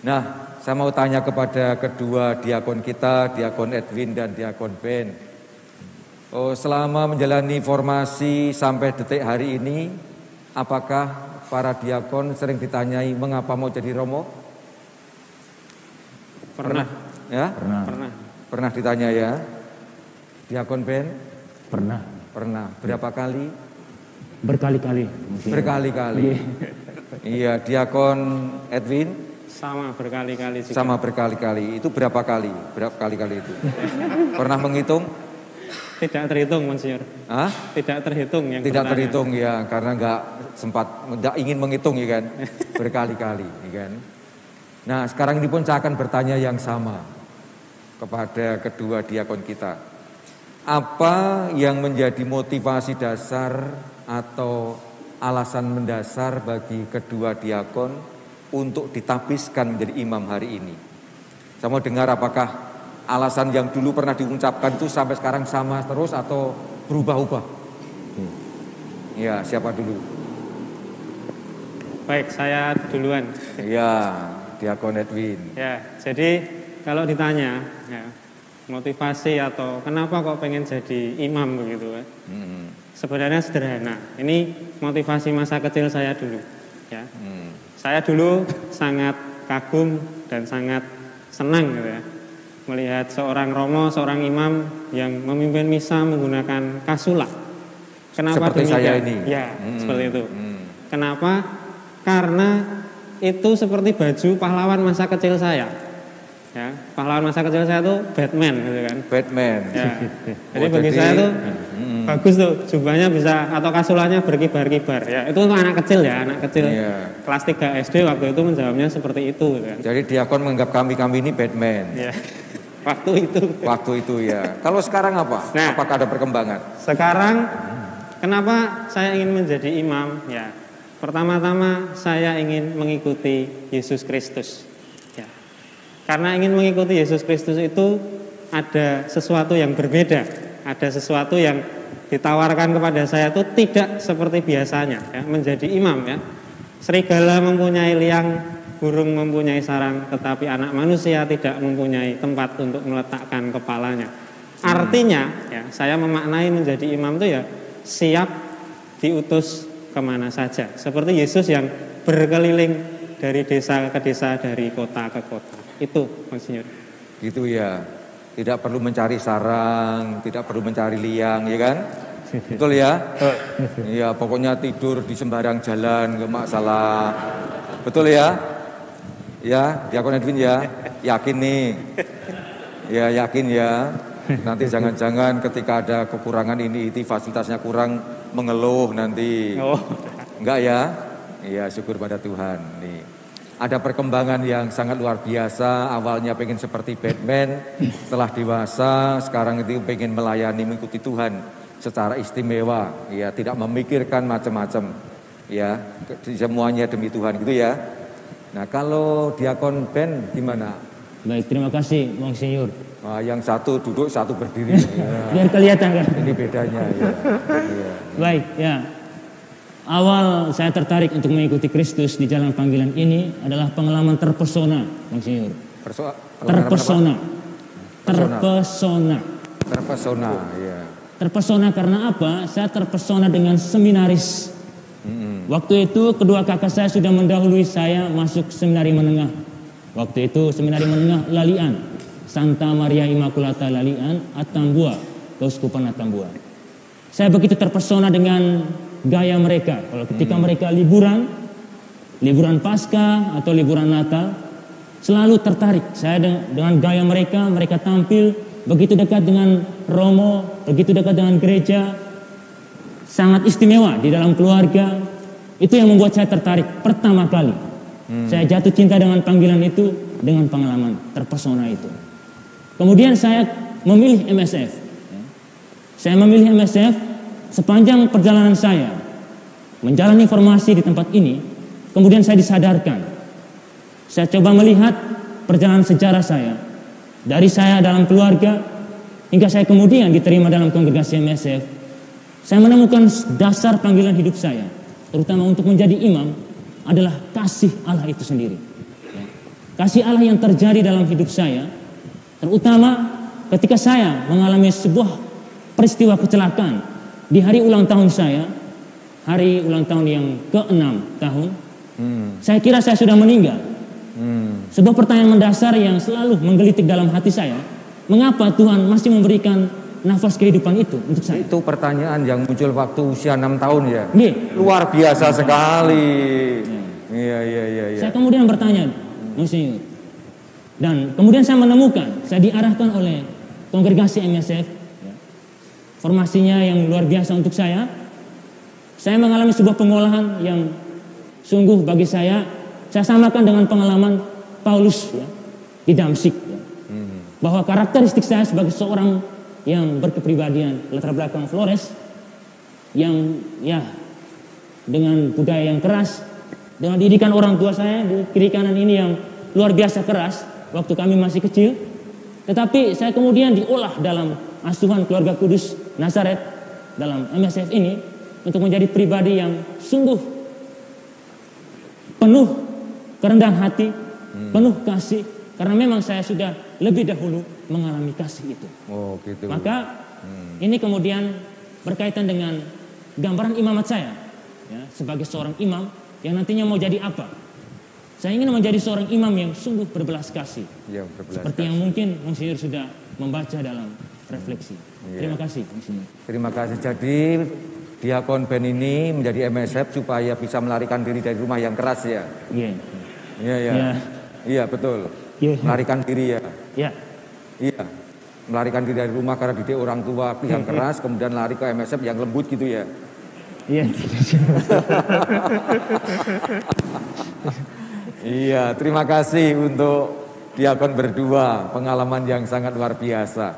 Nah, saya mau tanya kepada kedua diakon kita, Diakon Edwin dan Diakon Ben. Selama menjalani formasi sampai detik hari ini, apakah para diakon sering ditanyai mengapa mau jadi romo? Pernah. Ya? Pernah. Pernah ditanya ya? Diakon Ben? Pernah. Berapa kali? Berkali-kali. Berkali-kali. Iya, Diakon Edwin? Sama berkali-kali juga. Sama berkali-kali. Itu berapa kali? Berapa kali-kali itu? Pernah menghitung? Tidak terhitung, Monsinyur. Hah? Tidak terhitung yang Tidak bertanya. terhitung ya, karena nggak ingin menghitung ya kan? Berkali-kali, ya kan? Nah, sekarang ini pun saya akan bertanya yang sama kepada kedua diakon kita. Apa yang menjadi motivasi dasar atau alasan mendasar bagi kedua diakon untuk ditapiskan menjadi imam hari ini? Saya mau dengar apakah alasan yang dulu pernah diucapkan itu sampai sekarang sama terus atau berubah-ubah? Ya, siapa dulu? Baik, saya duluan. Ya, Diakon Edwin. Ya, jadi kalau ditanya ya, motivasi atau kenapa kok pengen jadi imam begitu kan? Sebenarnya sederhana. Ini motivasi masa kecil saya dulu. Ya, saya dulu sangat kagum dan sangat senang gitu ya, melihat seorang romo, seorang imam yang memimpin misa menggunakan kasula. Kenapa seperti demikian? saya ini. Ya, seperti itu. Kenapa? Karena itu seperti baju pahlawan masa kecil saya. Ya, pahlawan masa kecil saya tuh Batman gitu kan. Batman. Ya. Jadi bagi saya tuh bagus tuh, jubahnya bisa atau kasulanya berkibar-kibar. Ya, itu untuk anak kecil ya, anak kecil. Kelas 3 SD waktu itu menjawabnya seperti itu gitu kan. Jadi diakon menganggap kami ini Batman. Ya. Waktu itu ya. Kalau sekarang apa? Nah, apakah ada perkembangan? Sekarang kenapa saya ingin menjadi imam? Ya, pertama-tama saya ingin mengikuti Yesus Kristus. Ya. Karena ingin mengikuti Yesus Kristus itu ada sesuatu yang berbeda, ada sesuatu yang ditawarkan kepada saya itu tidak seperti biasanya. Ya, menjadi imam ya. Serigala mempunyai liang, burung mempunyai sarang, tetapi anak manusia tidak mempunyai tempat untuk meletakkan kepalanya. Artinya, ya, saya memaknai menjadi imam itu ya siap diutus kemana saja. Seperti Yesus yang berkeliling dari desa ke desa, dari kota ke kota. Itu, Monsinyur. Gitu ya. Tidak perlu mencari sarang, tidak perlu mencari liang, ya kan? Betul ya? Iya, pokoknya tidur di sembarang jalan, nggak masalah. Betul ya? Ya, Diakon Edwin ya, yakin nih. Ya, yakin ya. Nanti jangan-jangan ketika ada kekurangan ini fasilitasnya kurang mengeluh nanti. Enggak ya? Iya, syukur pada Tuhan. Nih. Ada perkembangan yang sangat luar biasa. Awalnya pengen seperti Batman, setelah dewasa sekarang itu pengen melayani mengikuti Tuhan secara istimewa. Ya, tidak memikirkan macam-macam. Ya, semuanya demi Tuhan gitu ya. Nah, kalau Diakon Ben gimana? Baik, terima kasih Monsinyur. Yang satu duduk, satu berdiri. Ya. Biar kelihatan kan? Ini bedanya ya. Ya. Baik, ya. Awal saya tertarik untuk mengikuti Kristus di jalan panggilan ini adalah pengalaman terpesona, Monsinyur. Terpesona. Terpesona, ya. Terpesona karena apa? Saya terpesona dengan seminaris. Waktu itu kedua kakak saya sudah mendahului saya masuk seminari menengah. Waktu itu seminari menengah Lalian, Santa Maria Immaculata Lalian, Atambua, Keuskupan Atambua. Saya begitu terpesona dengan gaya mereka. Kalau ketika mereka liburan Paskah atau liburan Natal, selalu tertarik saya dengan gaya mereka. Mereka tampil begitu dekat dengan Romo, begitu dekat dengan gereja, sangat istimewa di dalam keluarga. Itu yang membuat saya tertarik pertama kali. Saya jatuh cinta dengan panggilan itu, dengan pengalaman terpesona itu. Kemudian saya memilih MSF. Saya memilih MSF sepanjang perjalanan saya menjalani formasi di tempat ini. Kemudian saya disadarkan. Saya coba melihat perjalanan sejarah saya. Dari saya dalam keluarga, hingga saya kemudian diterima dalam kongregasi MSF. Saya menemukan dasar panggilan hidup saya, terutama untuk menjadi imam, adalah kasih Allah itu sendiri. kasih Allah yang terjadi dalam hidup saya, terutama ketika saya mengalami sebuah peristiwa kecelakaan di hari ulang tahun saya, hari ulang tahun yang ke-6 tahun. Saya kira saya sudah meninggal. Sebuah pertanyaan mendasar yang selalu menggelitik dalam hati saya, mengapa Tuhan masih memberikan nafas kehidupan itu untuk saya? Itu pertanyaan yang muncul waktu usia 6 tahun ya. Iya. Luar biasa sekali. Iya. Saya kemudian bertanya, Monsinyur, dan kemudian saya menemukan, saya diarahkan oleh kongregasi MSF, formasinya yang luar biasa untuk saya. Saya mengalami sebuah pengolahan yang sungguh bagi saya samakan dengan pengalaman Paulus ya, di Damsyik ya. Bahwa karakteristik saya sebagai seorang yang berkepribadian latar belakang Flores, yang ya dengan budaya yang keras, dengan didikan orang tua saya di kiri kanan ini yang luar biasa keras waktu kami masih kecil, tetapi saya kemudian diolah dalam asuhan keluarga kudus Nazaret dalam MSF ini untuk menjadi pribadi yang sungguh penuh kerendahan hati, penuh kasih, karena memang saya sudah lebih dahulu mengalami kasih itu. Oh, gitu. Maka ini kemudian berkaitan dengan gambaran imamat saya ya, sebagai seorang imam yang nantinya mau jadi apa. Saya ingin menjadi seorang imam yang sungguh berbelas kasih. Ya, berbelas seperti kasih. yang mungkin Monsinyur sudah membaca dalam refleksi. Terima kasih, Monsinyur. Terima kasih. Jadi Diakon Ben ini menjadi MSF supaya bisa melarikan diri dari rumah yang keras ya. Iya. Iya, betul. Yeah. Melarikan diri ya. Iya. Melarikan diri dari rumah karena didik orang tua yang keras, kemudian lari ke MSF yang lembut gitu ya. Iya. Iya, terima kasih untuk diakon berdua, pengalaman yang sangat luar biasa.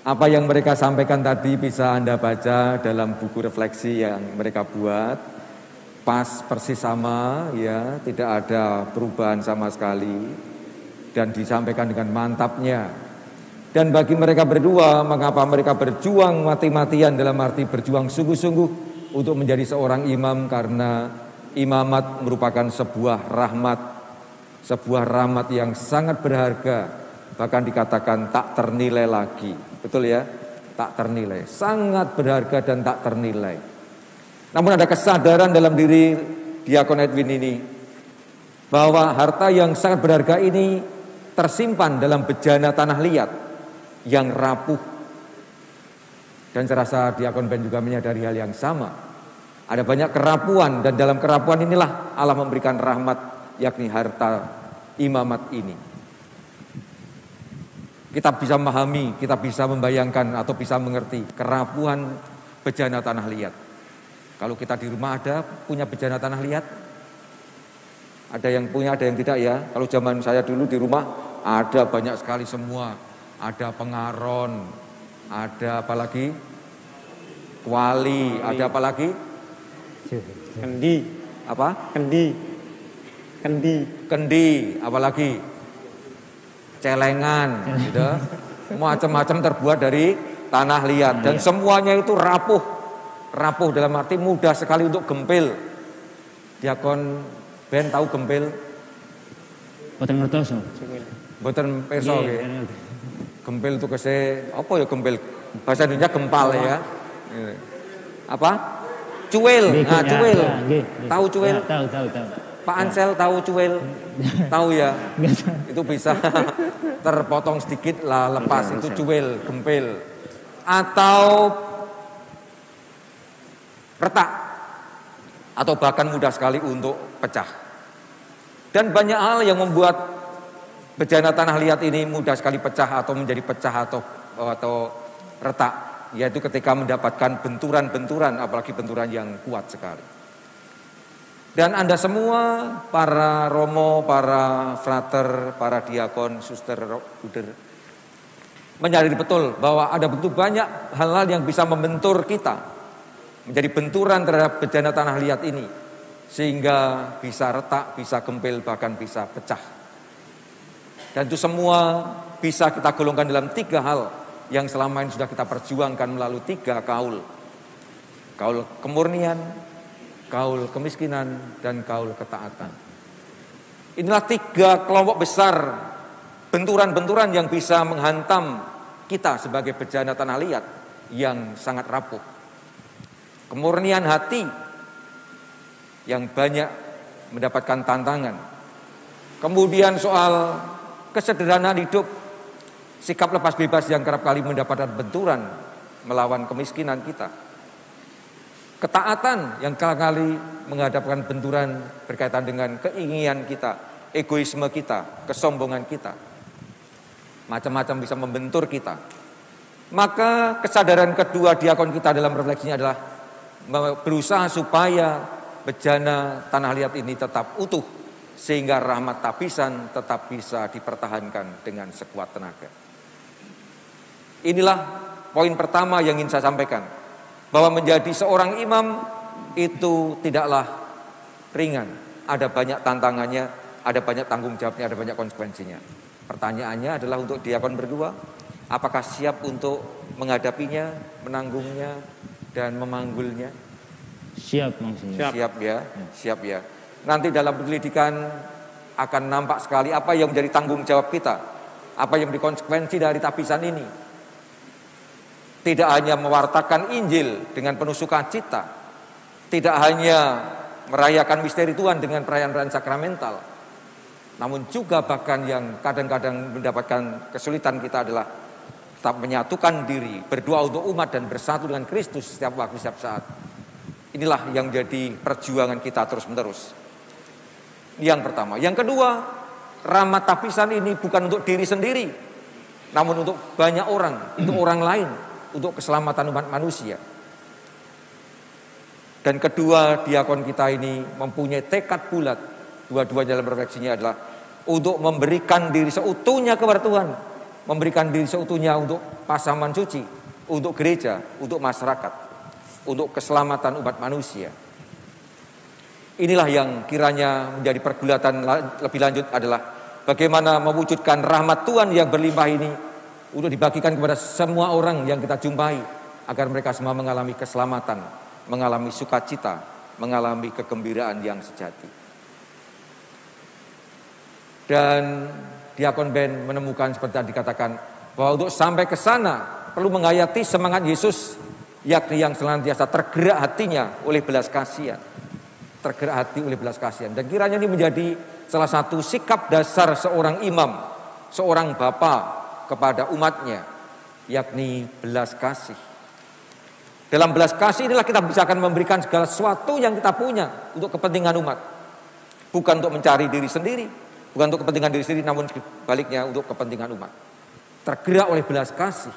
Apa yang mereka sampaikan tadi bisa Anda baca dalam buku refleksi yang mereka buat. Pas persis sama ya, tidak ada perubahan sama sekali dan disampaikan dengan mantapnya. Dan bagi mereka berdua, mengapa mereka berjuang mati-matian dalam arti berjuang sungguh-sungguh untuk menjadi seorang imam, karena imamat merupakan sebuah rahmat yang sangat berharga, bahkan dikatakan tak ternilai lagi. Betul ya? Tak ternilai, sangat berharga dan tak ternilai. Namun ada kesadaran dalam diri Diakon Edwin ini bahwa harta yang sangat berharga ini tersimpan dalam bejana tanah liat yang rapuh. Dan saya rasa Diakon Ben juga menyadari hal yang sama. Ada banyak kerapuan, dan dalam kerapuan inilah Allah memberikan rahmat, yakni harta imamat ini. Kita bisa memahami, kita bisa membayangkan atau bisa mengerti kerapuhan bejana tanah liat. Kalau kita di rumah punya bejana tanah liat? Ada yang punya, ada yang tidak ya. Kalau zaman saya dulu di rumah ada banyak sekali semua. Ada pengaron, ada apa lagi? Kuali, ada apa lagi? Kendi. Apa? Kendi, apalagi celengan, gitu. Macam-macam terbuat dari tanah liat dan semuanya itu rapuh dalam arti mudah sekali untuk gempil. Diakon Ben tahu gempil? Boten ngertos. Boten pirsa nggih. Gempil itu apa ya gempil? Bahasa Indonesia gempal ya. Apa? Cuil. Nah, cuil. Tahu cuil? Tahu. Pak Ansel tahu cuil? Tahu ya? Itu bisa terpotong sedikit lah, lepas itu cuil, gempil. Atau retak. Atau bahkan mudah sekali untuk pecah. Dan banyak hal yang membuat bejana tanah liat ini mudah sekali pecah atau menjadi pecah atau retak, yaitu ketika mendapatkan benturan-benturan, apalagi benturan yang kuat sekali. Dan Anda semua, para romo, para frater, para diakon, suster, bruder, menyadari betul bahwa ada begitu banyak hal-hal yang bisa membentur kita, menjadi benturan terhadap bejana tanah liat ini, sehingga bisa retak, bisa gempil, bahkan bisa pecah. Dan itu semua bisa kita golongkan dalam 3 hal yang selama ini sudah kita perjuangkan melalui 3 kaul. Kaul kemurnian, kaul kemiskinan, dan kaul ketaatan. Inilah 3 kelompok besar benturan-benturan yang bisa menghantam kita sebagai bejana tanah liat yang sangat rapuh. Kemurnian hati yang banyak mendapatkan tantangan. Kemudian soal kesederhanaan hidup, sikap lepas bebas yang kerap kali mendapatkan benturan melawan kemiskinan kita. Ketaatan yang kali-kali menghadapkan benturan berkaitan dengan keinginan kita, egoisme kita, kesombongan kita. Macam-macam bisa membentur kita. Maka kesadaran kedua diakon kita dalam refleksinya adalah berusaha supaya bejana tanah liat ini tetap utuh, sehingga rahmat tapisan tetap bisa dipertahankan dengan sekuat tenaga. Inilah poin pertama yang ingin saya sampaikan, bahwa menjadi seorang imam itu tidaklah ringan. Ada banyak tantangannya, ada banyak tanggung jawabnya, ada banyak konsekuensinya. Pertanyaannya adalah untuk diakon berdua, apakah siap untuk menghadapinya, menanggungnya, dan memanggulnya? Siap, maksudnya. Siap ya. Nanti dalam penyelidikan akan nampak sekali apa yang menjadi tanggung jawab kita, apa yang menjadi konsekuensi dari tapisan ini. Tidak hanya mewartakan Injil dengan penuh sukacita, tidak hanya merayakan misteri Tuhan dengan perayaan-perayaan sakramental, namun juga bahkan yang kadang-kadang mendapatkan kesulitan kita adalah tetap menyatukan diri, berdoa untuk umat dan bersatu dengan Kristus setiap waktu, setiap saat. Inilah yang jadi perjuangan kita terus-menerus. Yang pertama. Yang kedua, rahmat tapisan ini bukan untuk diri sendiri, namun untuk banyak orang, untuk orang lain, untuk keselamatan umat manusia. Dan kedua, diakon kita ini mempunyai tekad bulat, dua-duanya dalam refleksinya adalah untuk memberikan diri seutuhnya kepada Tuhan, memberikan diri seutuhnya untuk pasaman suci, untuk gereja, untuk masyarakat, untuk keselamatan umat manusia. Inilah yang kiranya menjadi pergulatan lebih lanjut adalah bagaimana mewujudkan rahmat Tuhan yang berlimpah ini untuk dibagikan kepada semua orang yang kita jumpai, agar mereka semua mengalami keselamatan, mengalami sukacita, mengalami kegembiraan yang sejati. Dan Diakon Ben menemukan seperti yang dikatakan, bahwa untuk sampai ke sana perlu menghayati semangat Yesus, yakni yang senantiasa tergerak hatinya oleh belas kasihan. Tergerak hati oleh belas kasihan. Dan kiranya ini menjadi salah satu sikap dasar seorang imam, seorang bapa kepada umatnya, yakni belas kasih. Dalam belas kasih inilah kita bisa akan memberikan segala sesuatu yang kita punya untuk kepentingan umat. Bukan untuk mencari diri sendiri, bukan untuk kepentingan diri sendiri, namun sebaliknya untuk kepentingan umat. Tergerak oleh belas kasih.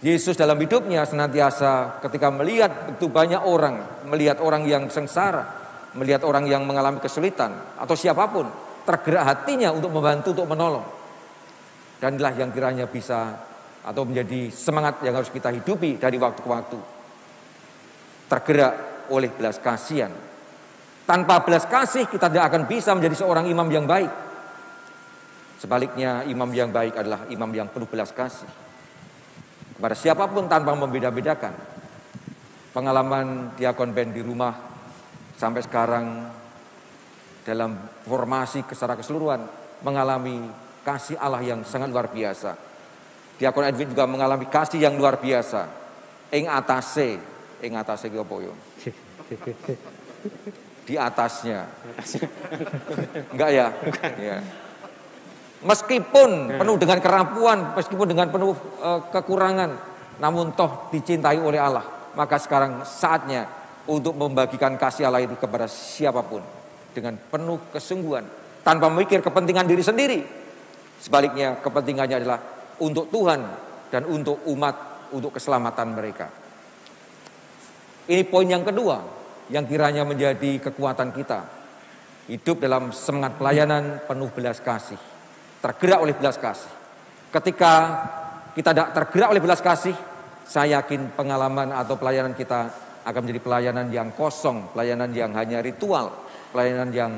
Yesus dalam hidupnya senantiasa ketika melihat begitu banyak orang, melihat orang yang sengsara, melihat orang yang mengalami kesulitan, atau siapapun, tergerak hatinya untuk membantu, untuk menolong. Dan inilah yang kiranya bisa atau menjadi semangat yang harus kita hidupi dari waktu ke waktu. Tergerak oleh belas kasihan. Tanpa belas kasih kita tidak akan bisa menjadi seorang imam yang baik. Sebaliknya, imam yang baik adalah imam yang penuh belas kasih kepada siapapun tanpa membeda-bedakan. Pengalaman Diakon Ben di rumah sampai sekarang dalam formasi secara keseluruhan mengalami kasih Allah yang sangat luar biasa. Diakon Edwin juga mengalami kasih yang luar biasa. Ing atase ki apa yo? Di atasnya. Enggak ya? Ya. Meskipun penuh dengan kerapuan, meskipun dengan penuh kekurangan, namun toh dicintai oleh Allah. Maka sekarang saatnya untuk membagikan kasih Allah itu kepada siapapun dengan penuh kesungguhan, tanpa memikir kepentingan diri sendiri. Sebaliknya kepentingannya adalah untuk Tuhan dan untuk umat, untuk keselamatan mereka. Ini poin yang kedua yang kiranya menjadi kekuatan kita. Hidup dalam semangat pelayanan penuh belas kasih, tergerak oleh belas kasih. Ketika kita tidak tergerak oleh belas kasih, saya yakin pengalaman atau pelayanan kita akan menjadi pelayanan yang kosong, pelayanan yang hanya ritual, pelayanan yang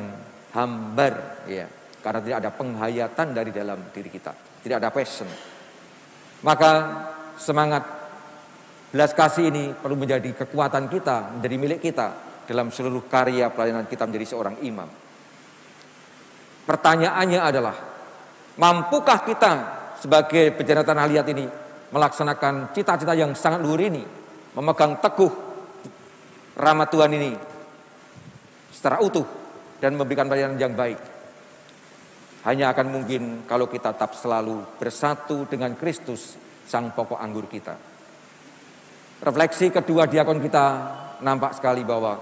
hambar, ya, karena tidak ada penghayatan dari dalam diri kita, tidak ada passion. Maka semangat belas kasih ini perlu menjadi kekuatan kita, menjadi milik kita dalam seluruh karya pelayanan kita menjadi seorang imam. Pertanyaannya adalah, mampukah kita sebagai bejana tanah liat ini melaksanakan cita-cita yang sangat luhur ini, memegang teguh rahmat Tuhan ini secara utuh dan memberikan pelayanan yang baik? Hanya akan mungkin kalau kita tetap selalu bersatu dengan Kristus, sang pokok anggur kita. Refleksi kedua diakon kita nampak sekali bahwa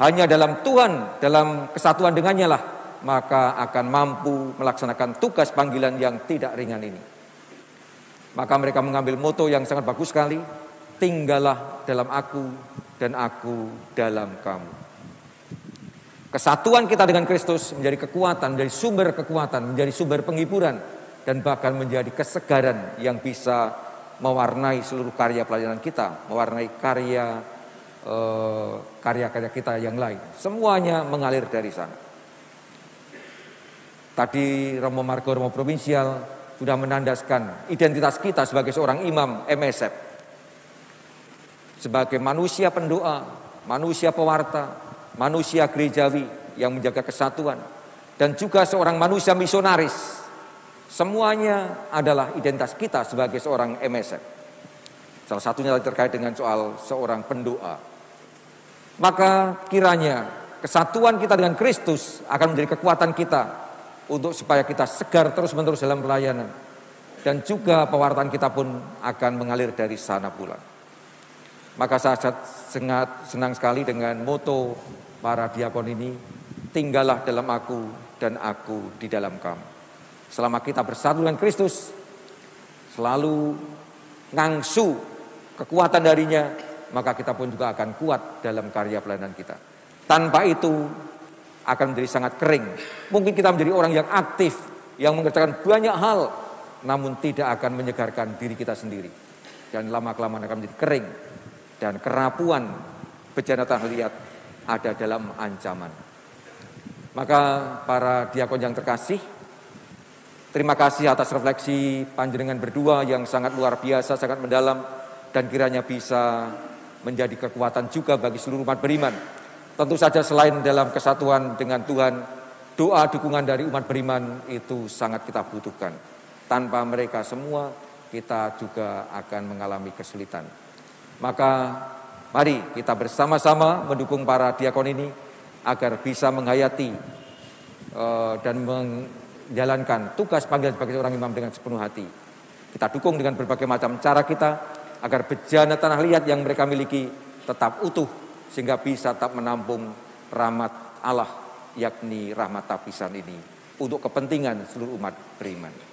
hanya dalam Tuhan, dalam kesatuan dengannya lah, maka akan mampu melaksanakan tugas panggilan yang tidak ringan ini. Maka mereka mengambil moto yang sangat bagus sekali, tinggallah dalam aku dan aku dalam kamu. Kesatuan kita dengan Kristus menjadi kekuatan, menjadi sumber kekuatan, menjadi sumber penghiburan, dan bahkan menjadi kesegaran yang bisa mewarnai seluruh karya pelayanan kita, mewarnai karya-karya kita yang lain. Semuanya mengalir dari sana. Tadi Romo Margo, Romo Provinsial sudah menandaskan identitas kita sebagai seorang imam MSF, sebagai manusia pendoa, manusia pewarta, manusia gerejawi yang menjaga kesatuan, dan juga seorang manusia misionaris. Semuanya adalah identitas kita sebagai seorang MSF. Salah satunya terkait dengan soal seorang pendoa. Maka kiranya kesatuan kita dengan Kristus akan menjadi kekuatan kita untuk supaya kita segar terus-menerus dalam pelayanan, dan juga pewartaan kita pun akan mengalir dari sana pula. Maka saya sangat senang sekali dengan moto para diakon ini, tinggallah dalam aku dan aku di dalam kamu. Selama kita bersatu dengan Kristus, selalu ngangsu kekuatan darinya, maka kita pun juga akan kuat dalam karya pelayanan kita. Tanpa itu akan menjadi sangat kering. Mungkin kita menjadi orang yang aktif, yang mengerjakan banyak hal, namun tidak akan menyegarkan diri kita sendiri. Dan lama-kelamaan akan menjadi kering. Dan kerapuan bejana tanah liat ada dalam ancaman. Maka para diakon yang terkasih, terima kasih atas refleksi panjenengan berdua yang sangat luar biasa, sangat mendalam, dan kiranya bisa menjadi kekuatan juga bagi seluruh umat beriman. Tentu saja selain dalam kesatuan dengan Tuhan, doa dukungan dari umat beriman itu sangat kita butuhkan. Tanpa mereka semua, kita juga akan mengalami kesulitan. Maka mari kita bersama-sama mendukung para diakon ini agar bisa menghayati dan menjalankan tugas panggilan sebagai seorang imam dengan sepenuh hati. Kita dukung dengan berbagai macam cara kita agar bejana tanah liat yang mereka miliki tetap utuh, sehingga bisa tetap menampung rahmat Allah, yakni rahmat tapisan ini untuk kepentingan seluruh umat beriman.